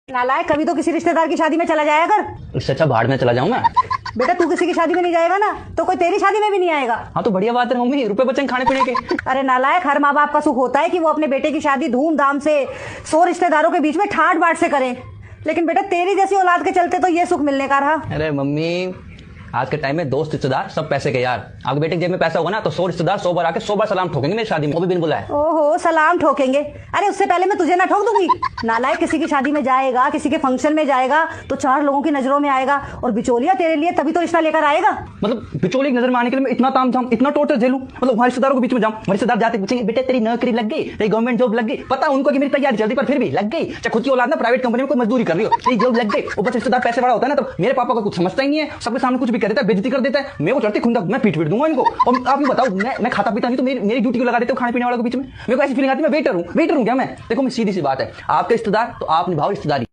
नालायक, कभी तो किसी रिश्तेदार की शादी में चला जाया कर। इससे अच्छा भाड़ में चला जाऊं मैं। बेटा तू किसी की शादी में नहीं जाएगा ना तो कोई तेरी शादी में भी नहीं आएगा। हाँ तो बढ़िया बात है मम्मी, रुपए बचेंगे खाने पीने के। अरे नालायक, हर माँ बाप का सुख होता है कि वो अपने बेटे की शादी धूमधाम से 100 रिश्तेदारों के बीच में ठाट बाट से करें, लेकिन बेटा तेरी जैसी औलाद के चलते तो ये सुख मिलने का रहा। अरे मम्मी, आज के टाइम में दोस्त रिश्तेदार सब पैसे के यार। आपके बेटे के जेब में पैसा होगा ना तो 100 रिश्तेदार 100 बार आके 100 बार सलाम ठोकेंगे मेरी शादी में, वो भी बिन बुलाए। ओहो, सलाम ठोकेंगे? अरे उससे पहले मैं तुझे ना ठोक दूंगी। नालायक, किसी की शादी में जाएगा, किसी के फंक्शन में जाएगा तो 4 लोगों की नजरों में आएगा, और बिचौलिया तेरे लिए तभी तो रिश्ता लेकर आएगा। मतलब बिचौली की नजर में आने के लिए मैं इतना ताम झाम, इतना टोर्चर झेलूं? मतलब वहां रिश्तेदारों के बीच में जाऊं, रिश्तेदार जाते पूछेंगे बेटे तेरी नौकरी लग गई, तेरी गवर्नमेंट जॉब लग गई। पता उनको कि मेरी तैयारी जल्दी पर फिर भी लग गई। चाहे खुद की औलाद ना प्राइवेट कंपनी में कोई मजदूरी कर रही हो, तेरी जॉब लग गई। और बस रिश्तेदार पैसे वाला होता है ना, तो मेरे पापा को कुछ समझता ही नहीं है, सबके सामने कुछ भी कर देता है, बेइज्जती कर देता है। मेरे को चढ़ती खुंदक, मैं पीट दूंगा इनको। और आप ये बताओ, मैं खाता पीता नहीं तो मेरी ड्यूटी को लगा देते हो खाने पीने वालों के बीच में? मेरे को ऐसी फीलिंग आती है मैं वेटर हूं क्या मैं? देखो मैं सीधी सी बात है, आपके रिश्तेदार तो आप निभाओ रिश्तेदारी।